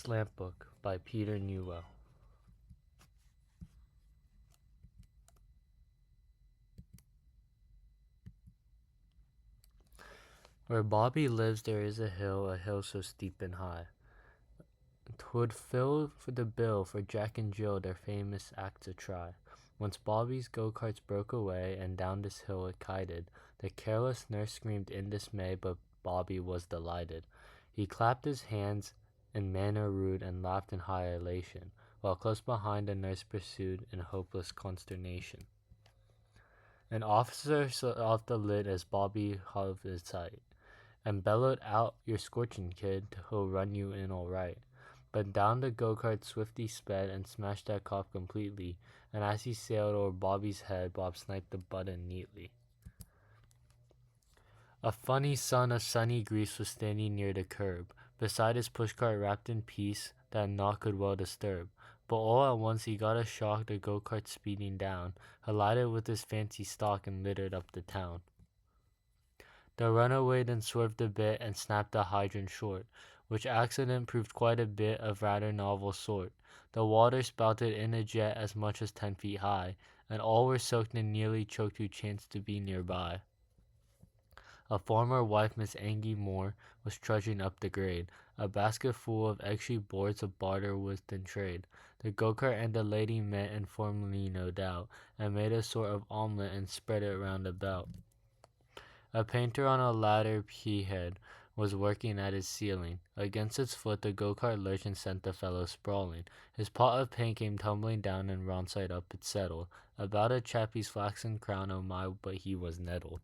Slant Book by Newell. Where Bobby lives there is a hill so steep and high. 'Twould fill for the bill for Jack and Jill their famous act to try. Once Bobby's go-karts broke away, and down this hill it kited. The careless nurse screamed in dismay, but Bobby was delighted. He clapped his hands in manner rude and laughed in high elation, while close behind the nurse pursued in hopeless consternation. An officer saw off the lid as Bobby hove in sight, and bellowed out, "You're scorching, kid, he'll run you in all right." But down the go-kart swiftly sped and smashed that cop completely, and as he sailed o'er Bobby's head, Bob sniped the button neatly. A funny son of sunny Greece was standing near the curb, beside his pushcart wrapped in peace that naught could well disturb. But all at once he got a shock, the go-kart speeding down, alighted with his fancy stock and littered up the town. The runaway then swerved a bit and snapped the hydrant short, which accident proved quite a bit of rather novel sort. The water spouted in a jet as much as 10 feet high, and all were soaked and nearly choked who chanced to be nearby. A former wife, Miss Angie Moore, was trudging up the grade. A basket full of egg-shaped boards of barter was in trade. The go-kart and the lady met informally, no doubt, and made a sort of omelette and spread it round about. A painter on a ladder he-head was working at his ceiling. Against its foot the go-kart lurched and sent the fellow sprawling. His pot of paint came tumbling down, and round side up it settled. About a chappie's flaxen crown, oh my, but he was nettled.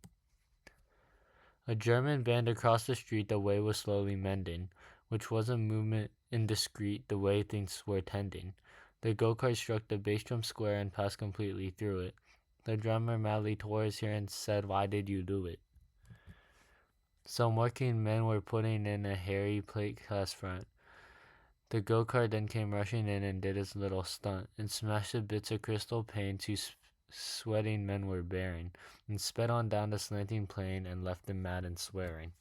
A German band across the street the way was slowly mending, which was a movement indiscreet the way things were tending. The go-kart struck the bass drum square and passed completely through it. The drummer madly tore his hair and said, "Why did you do it?" Some working men were putting in a hairy plate glass front. The go-kart then came rushing in and did its little stunt, and smashed the bits of crystal pane two sweating men were bearing, and sped on down the slanting plane and left them mad and swearing.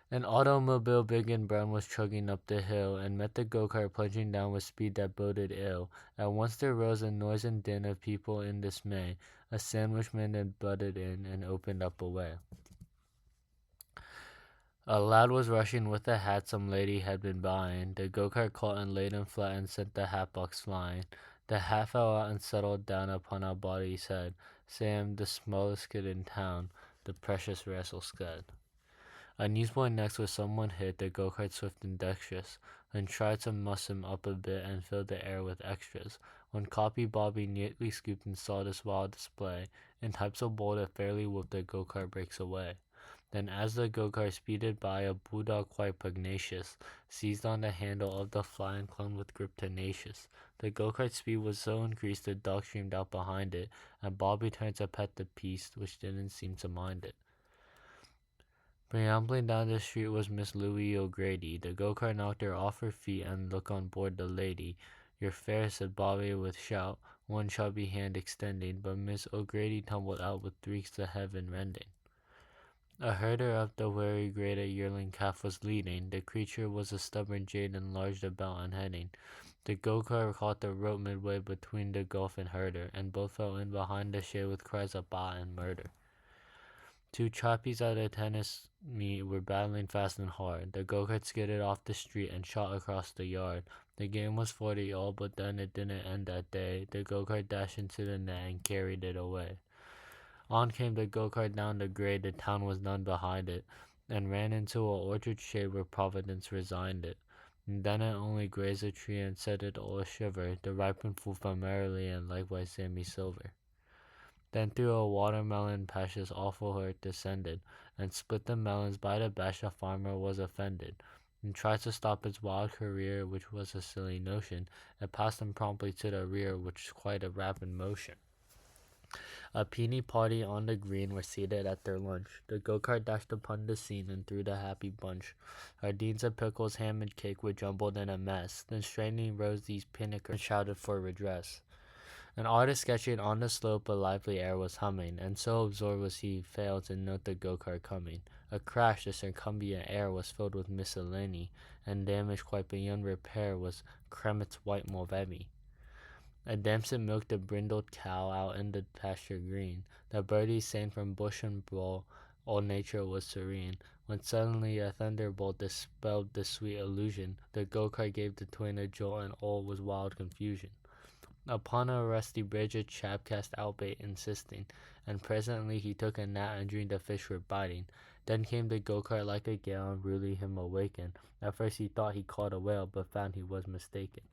An automobile big and brown was chugging up the hill, and met the go-kart plunging down with speed that boded ill. At once there rose a noise and din of people in dismay. A sandwich man then butted in and opened up a way. A lad was rushing with a hat some lady had been buying. The go-kart caught and laid him flat and sent the hat box flying. The hat fell out and settled down upon our body's head. Sam, the smallest kid in town, the precious rascal scud. A newsboy next with someone hit, the go-kart swift and dexterous, then tried to muss him up a bit and filled the air with extras. When copy Bobby neatly scooped and saw this wild display, in type so bold it fairly whooped the go-kart brakes away. Then as the go-kart speeded by, a bulldog quite pugnacious seized on the handle of the fly and clung with grip tenacious. The go-kart speed was so increased the dog streamed out behind it, and Bobby turned to pet the beast, which didn't seem to mind it. Preambling down the street was Miss Louie O'Grady. The go-kart knocked her off her feet and looked on board the lady. "You're fair," said Bobby with shout, one chubby hand extending, but Miss O'Grady tumbled out with shrieks to heaven rending. A herder of the wary grade a yearling calf was leading. The creature was a stubborn jade and large about and heading. The go-kart caught the rope midway between the gulf and herder, and both fell in behind the shade with cries of "bah" and murder. Two choppies at a tennis meet were battling fast and hard. The go-kart skidded off the street and shot across the yard. The game was 40-all, but then it didn't end that day. The go-kart dashed into the net and carried it away. On came the go-kart down the grade, the town was none behind it, and ran into a orchard shade where Providence resigned it. And then it only grazed a tree and set it all a-shiver. The ripened fruit fell merrily, and likewise Sammy Silver. Then through a watermelon patch this awful hurt descended, and split the melons by the batch. The farmer was offended, and tried to stop its wild career, which was a silly notion. It passed him promptly to the rear, which was quite a rapid motion. A peony party on the green were seated at their lunch. The go-kart dashed upon the scene and through the happy bunch. Sardines of pickles, ham and cake were jumbled in a mess. Then straining rose these pinnacles and shouted for redress. An artist sketching on the slope, a lively air was humming, and so absorbed was he failed to note the go-kart coming. A crash, the circumambient air was filled with miscellany, and damaged quite beyond repair was Kremit's white Mulvemy. A damson milked a brindled cow out in the pasture green. The birdies sang from bush and bowl, all nature was serene, when suddenly a thunderbolt dispelled the sweet illusion. The go-kart gave the twain a jolt, and all was wild confusion. Upon a rusty bridge a chap cast out bait insisting, and presently he took a gnat and dreamed the fish were biting. Then came the go-kart like a gale and rudely him awakened. At first he thought he caught a whale, but found he was mistaken.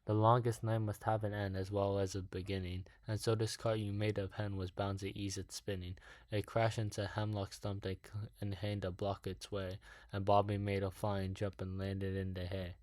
The longest night must have an end as well as a beginning, and so this cart you made of hen was bound to ease its spinning. It crashed into a hemlock stump and hanged to block its way, and Bobby made a flying jump and landed in the hay.